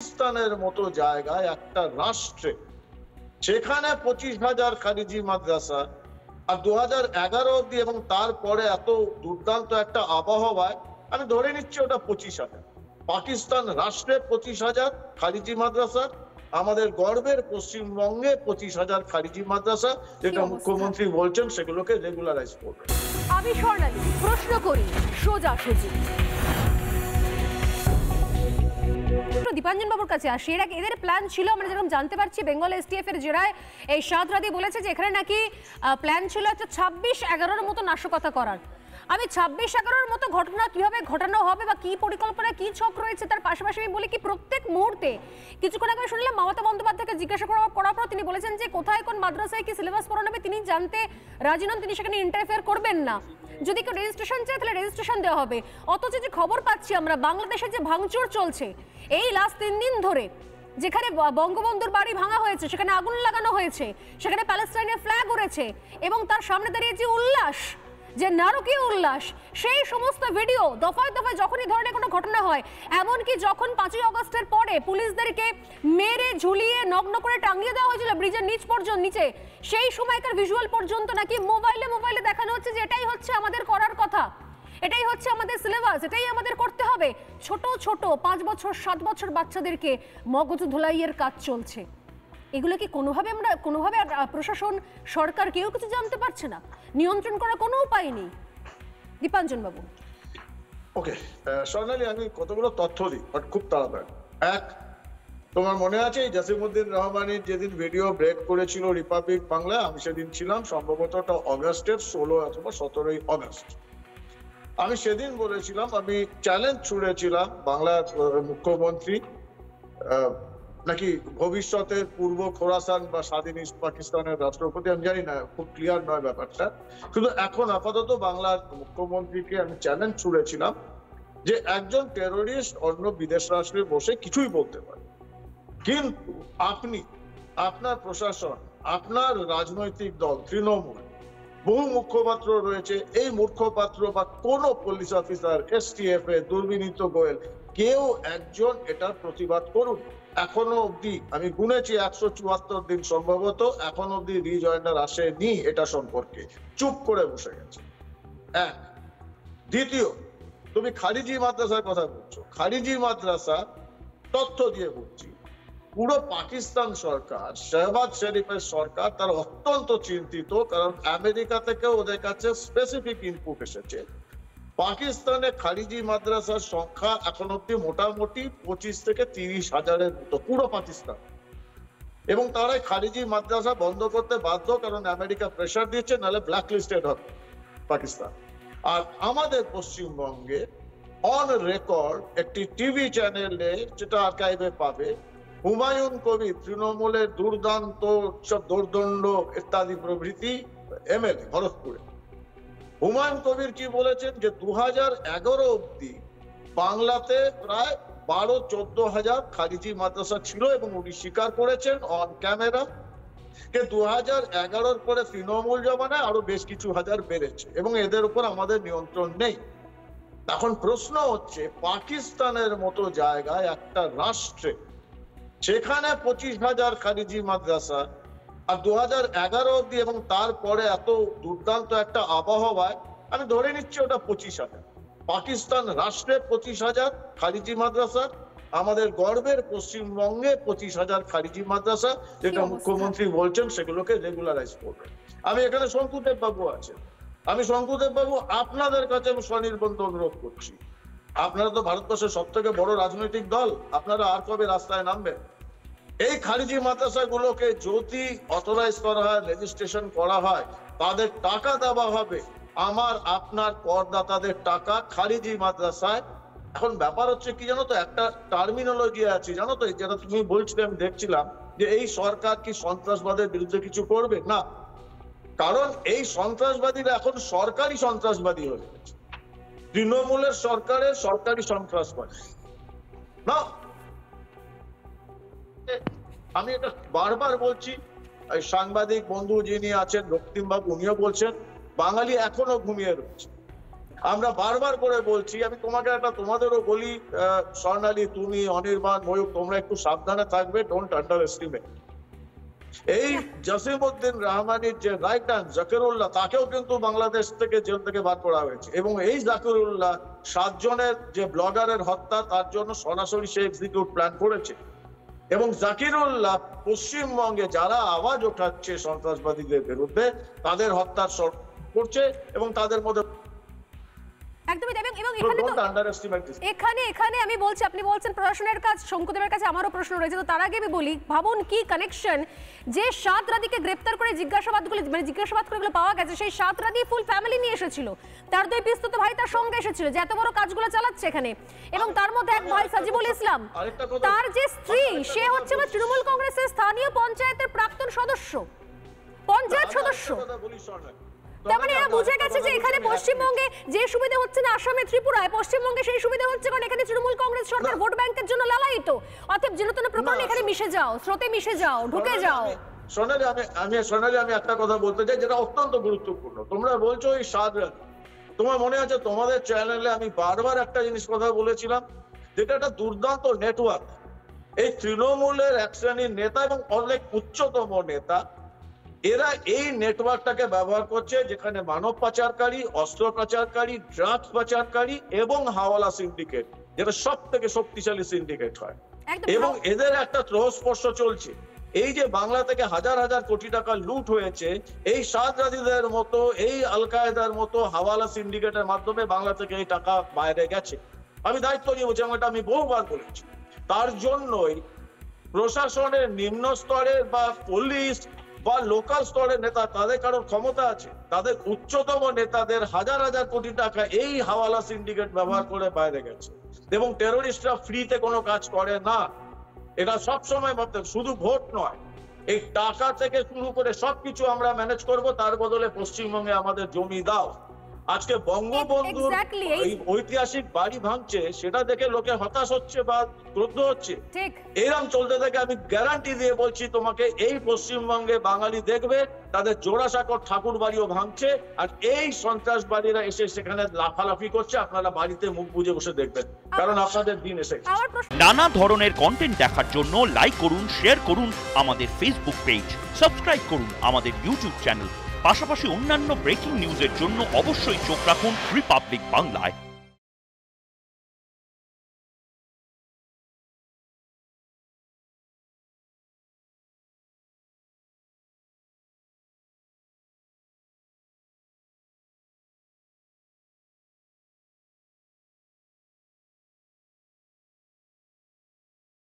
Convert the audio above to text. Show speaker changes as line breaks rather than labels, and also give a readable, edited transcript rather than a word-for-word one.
পাকিস্তানের মতো জায়গায় একটা রাষ্ট্রে সেখানে 25,000 খারিজি মাদ্রাসা আর 2011 অব্দি এবং তারপরে এত দুর্দান্ত একটা আবহাওয়ায় আমি ধরে নিচ্ছি ওটা 25,000 পাকিস্তান রাষ্ট্রে 25,000 খারিজি মাদ্রাসা, আমাদের গর্বের পশ্চিমবঙ্গে 25,000 খারিজি মাদ্রাসা, যেটা মুখ্যমন্ত্রী বলছেন সেগুলোকে রেগুলারাইজ করবে।
আমি স্বর্ণালী প্রশ্ন করি সোজাসুজি দীপাঞ্জন বাবুর কাছে আসি। এর আগে এদের প্ল্যান ছিল, আমরা যেরকম জানতে পারছি বেঙ্গল এসটিএফ এর জেরায় এই সাদরাদি বলেছে যে এখানে নাকি প্ল্যান ছিল একটা 26-11 মতো নাশকতা করার। আমি 26-11 মতো ঘটনা কিভাবে ঘটানো হবে বা কি পরিকল্পনা কি ছক রয়েছে তার পাশাপাশি আমি বলি কি প্রত্যেক মুহূর্তে কিছুক্ষণ আগে শুনলাম মমতা বন্দ্যোপাধ্যায়কে জিজ্ঞাসা করার পর তিনি বলেছেন যে কোথায় কোন মাদ্রাসায় কি সিলেবাস পড়ানো হবে তিনি জানতে রাজি নন, তিনি সেখানে ইন্টারফেয়ার করবেন না। যদি কেউ রেজিস্ট্রেশন চায় তাহলে রেজিস্ট্রেশন দেওয়া হবে। অথচ যে খবর পাচ্ছি আমরা বাংলাদেশে যে ভাঙচুর চলছে এই লাস্ট 3 দিন ধরে, যেখানে বঙ্গবন্ধুর বাড়ি ভাঙা হয়েছে, সেখানে আগুন লাগানো হয়েছে, সেখানে প্যালেস্টাইনের ফ্ল্যাগ উড়েছে এবং তার সামনে দাঁড়িয়ে যে উল্লাস, যে নারকীয় উল্লাস, সেই সমস্ত ভিডিও দফায় দফায় যখনই ধরনের কোনো ঘটনা হয়, এমনকি যখন 5ই আগস্টের পরে পুলিশদেরকে মেরে ঝুলিয়ে নগ্ন করে টাঙিয়ে দেওয়া হয়েছিল ব্রিজের নিচ পর্যন্ত নিচে, সেই সময়কার ভিজুয়াল পর্যন্ত নাকি মোবাইলে দেখানো হচ্ছে যে এটাই হচ্ছে আমাদের করার কথা, এটাই হচ্ছে আমাদের সিলেবাস, এটাই আমাদের করতে হবে। ছোট ছোট 5 বছর 7 বছর বাচ্চাদেরকে মগজ ধোলাইয়ের কাজ চলছে। এগুলো কি কোনোভাবে প্রশাসন সরকার কেউ কিছু জানতে পারছে না, নিয়ন্ত্রণ করার কোনো উপায় নেই? দীপাঞ্জন বাবু।
ওকে স্বর্ণালী, আমি কতগুলো তথ্য দিই বাট খুব তাড়াতাড়ি। এক, তোমার মনে আছে জাসিমউদ্দিন রহমানের যেদিন ভিডিও ব্রেক করেছিল রিপাবলিক বাংলা, আমি সেদিন ছিলাম, সম্ভবত ওটা অগাস্টের 16 অথবা 17ই আগস্ট। আমি সেদিন বলেছিলাম, আমি চ্যালেঞ্জ ছুড়েছিলাম বাংলার মুখ্যমন্ত্রী নাকি ভবিষ্যতের পূর্ব খোরাসান বা স্বাধীন ইস্ট পাকিস্তানের রাষ্ট্রপতি, আমি জানি না, খুব ক্লিয়ার নয় ব্যাপারটা, শুধু এখন আপাতত বাংলার মুখ্যমন্ত্রীকে আমি চ্যালেঞ্জ ছুড়েছিলাম যে একজন টেরোরিস্ট অন্য বিদেশ রাষ্ট্রে বসে কিছুই বলতে পারে, কিন্তু আপনি, আপনার প্রশাসন, আপনার রাজনৈতিক দল তৃণমূল, বহু মুখপাত্র রয়েছে, এই মুখপাত্র বা কোন পুলিশ অফিসার, এসটিএফ এ দুর্বিনীত গোয়েল, কেউ একজন এটার প্রতিবাদ করুন। এখনো অব্দি আমি গুনেছি 174 দিন, সম্ভবত এখনো অব্দি রিজয়েন্ডার আসেনি এটা সম্পর্কে, চুপ করে বসে গেছে। এক। দ্বিতীয়, তুমি খারিজি মাদ্রাসার কথা বলছো, খারিজি মাদ্রাসা তথ্য দিয়ে বলছি, পুরো পাকিস্তান সরকার, শাহবাজ শরীফের সরকার, তার অত্যন্ত চিন্তিত, কারণ আমেরিকা থেকে ওদের কাছে স্পেসিফিক ইনপুট এসেছে পাকিস্তানে খারিজি মাদ্রাসার সংখ্যা এখন অব্দি মোটামুটি 25 থেকে 30 হাজারের মতো পুরো পাকিস্তান, এবং তারাই খারিজি মাদ্রাসা বন্ধ করতে বাধ্য, কারণ আমেরিকা প্রেশার দিচ্ছে, নাহলে ব্ল্যাক লিস্টেড হবে পাকিস্তান। আর আমাদের পশ্চিমবঙ্গে অন রেকর্ড একটি টিভি চ্যানেলে, যেটা আর্কাইভে পাবে, হুমায়ুন কবির, তৃণমূলের দুর্দান্ত সব দোর্দণ্ড ইত্যাদি প্রভৃতি এমএলএ ভরতপুরে, হুমায়ুন কবির কি বলেছেন যে 2011 অব্দি বাংলাতে প্রায় 12-14 হাজার খারিজি মাদ্রাসা ছিল, এবং উনি স্বীকার করেছেন অন ক্যামেরা যে 2011 পরে তৃণমূল জমানায় আরো বেশ কিছু হাজার বেড়েছে, এবং এদের উপর আমাদের নিয়ন্ত্রণ নেই। এখন প্রশ্ন হচ্ছে, পাকিস্তানের মতো জায়গায় একটা রাষ্ট্রে সেখানে 25,000 খারিজি মাদ্রাসা আর 2011 অব্দি এবং তারপরে এত দুর্দান্ত একটা আবহাওয়ায় আমি ধরে নিচ্ছি ওটা 25,000 পাকিস্তান রাষ্ট্রে 25,000 খারিজি মাদ্রাসা, আমাদের গর্বের পশ্চিমবঙ্গে 25,000 খারিজি মাদ্রাসা, যেটা মুখ্যমন্ত্রী বলছেন সেগুলোকে রেগুলারাইজ করবে। আমি এখানে শঙ্কুদেব বাবু আছেন, আমি শঙ্কুদেব বাবু আপনাদের কাছে আমি স্বনির্বন্ধ অনুরোধ করছি, আপনারা তো ভারতবর্ষের সব থেকে বড় রাজনৈতিক দল, আপনারা আর কবে রাস্তায় নামবেন? এই খারিজি মাদ্রাসাগুলোকে যদি অথরাইজ করা হয়, রেজিস্ট্রেশন করা হয়, তাদের টাকা দেওয়া হবে, আমার আপনার করদাতাদের টাকা খারিজি মাদ্রাসায়। এখন ব্যাপার হচ্ছে কি জানো তো, একটা টার্মিনোলজি আছে জানো তো, যেটা তুমি বলছিলে, আমি দেখছিলাম যে এই সরকার কি সন্ত্রাসবাদের বিরুদ্ধে কিছু করবে না, কারণ এই সন্ত্রাসবাদীরা এখন সরকারি সন্ত্রাসবাদী হয়ে গেছে, তৃণমূলের সরকারের সরকারি সন্ত্রাসবাদী না। আমি এটা বারবার বলছি, সাংবাদিক বন্ধু যিনি আছেন রক্তিম বাবু, উনিও বলছেন বাঙালি এখনো ঘুমিয়ে রয়েছে, আমরা বারবার করে বলছি, আমি তোমাকে একটা তোমাদেরও বলি, স্বর্ণালী, তুমি, অনির্বাণ, ময়ূক, তোমরা একটু সাবধানে থাকবে, ডোন্ট আন্ডার এস্টিমেট। এই জসিমউদ্দিন রহমানের যে রাইট হ্যান্ড জাকিরুল্লাহ, তাকেও কিন্তু বাংলাদেশ থেকে জেল থেকে বার করা হয়েছে, এবং এই জাকিরুল্লাহ 7 জনের যে ব্লগারের হত্যা, তার জন্য সরাসরি সে এক্সিকিউট প্ল্যান করেছে। এবং জাকিরুল্লাহ পশ্চিমবঙ্গে যারা আওয়াজ ওঠাচ্ছে সন্ত্রাসবাদীদের বিরুদ্ধে, তাদের হত্যার করছে, এবং তাদের মধ্যে
একদমই তাই। এবং এখানে আমি বলছি, আপনি বলছেন প্রশাসনের কাজ, শঙ্কুদেবের কাছে আমারও প্রশ্ন রয়েছে। তো তার আগে আমি বলি, ভাবুন কি কানেকশন, যে 7 রাদিকে গ্রেপ্তার করে জিজ্ঞাসাবাদ করে পাওয়া গেছে, সেই 7 রাদি ফুল ফ্যামিলি নিয়ে এসেছিল, তার 2 পিস্তত ভাই তার সঙ্গে এসেছিল, যে এত বড় কাজগুলো চালাচ্ছে এখানে। এবং তার মধ্যে এক ভাই সাজিবুল ইসলাম, তার যে স্ত্রী, সে হচ্ছে তৃণমূল কংগ্রেসের স্থানীয় পঞ্চায়েতের প্রাক্তন সদস্য, পঞ্চায়েত সদস্য। তার মানে এরা বুঝে গেছে যে এখানে পশ্চিমবঙ্গে যে সুবিধা হচ্ছে না আসামে, ত্রিপুরায়, পশ্চিমবঙ্গে সেই সুবিধা হচ্ছে, কারণ এখানে তৃণমূল কংগ্রেস সরকার ভোট ব্যাংকের জন্য লালায়িত। অতএব যেন প্রকরণ এখানে মিশে যাও, স্রোতে মিশে যাও, ঢুকে যাও।
সোনালি, আমি একটা কথা বলতে চাই যেটা অত্যন্ত গুরুত্বপূর্ণ। তোমরা বলছো এই 7 রাদি, তোমার মনে আছে তোমাদের চ্যানেলে আমি বারবার একটা জিনিস কথা বলেছিলাম, যেটা একটা দুর্দান্ত নেটওয়ার্ক। এই তৃণমূলের এক শ্রেণীর নেতা এবং অনেক উচ্চতম নেতা, এরা এই নেটওয়ার্কটাকে ব্যবহার করছে, যেখানে মানব পাচারকারী, অস্ত্র পাচারকারী, ড্রাগস পাচারকারী এবং হাওয়ালা সিন্ডিকেট, যেটা সব থেকে শক্তিশালী সিন্ডিকেট হয়, এবং এদের একটা ত্রহস্পর্শ চলছে। এই যে বাংলা থেকে হাজার হাজার কোটি টাকা লুট হয়েছে, এই 7 রাদিদের মতো, এই আল কায়েদার মতো হাওয়ালা সিন্ডিকেটের মাধ্যমে বাংলা থেকে এই টাকা বাইরে গেছে। আমি দায়িত্ব নিয়ে বলছি, এটা আমি বহুবার বলেছি। তার জন্যই প্রশাসনের নিম্ন স্তরের বা পুলিশ বা লোকাল স্তরের নেতা, তাদের কারোর ক্ষমতা আছে, তাদের উচ্চতম নেতাদের হাজার হাজার কোটি টাকা এই হাওয়ালা সিন্ডিকেট ব্যবহার করে বাইরে গেছে। এবং টেরোরিস্টরা ফ্রিতে কোনো কাজ করে না, এটা সবসময় ভাবতে, শুধু ভোট নয়, এই টাকা থেকে শুরু করে সবকিছু আমরা ম্যানেজ করব, তার বদলে পশ্চিমবঙ্গে আমাদের জমি দাও। আজকে বঙ্গবন্ধুর ঐতিহাসিক বাড়ি ভাঙছে, সেটা দেখে লোকে হতাশ হচ্ছে বা ক্রুদ্ধ হচ্ছে। এরকম চলতে থাকে, আমি গ্যারান্টি দিয়ে বলছি তোমাকে, এই পশ্চিমবঙ্গে বাঙালি দেখবে তাদের জোড়াসাঁকোর ঠাকুর বাড়িও ভাঙছে, আর এই সন্ত্রাসবাদীরা এসে সেখানে লাফালাফি করছে। আপনারা বাড়িতে মুখ বুজে বসে দেখবেন, কারণ আপনাদের দিন এসে গেছে।
নানা ধরনের কন্টেন্ট দেখার জন্য লাইক করুন, শেয়ার করুন আমাদের ফেসবুক পেজ, সাবস্ক্রাইব করুন আমাদের ইউটিউব চ্যানেল। পাশাপাশি অন্যান্য ব্রেকিং নিউজের জন্য অবশ্যই চোখ রাখুন রিপাবলিক বাংলায়।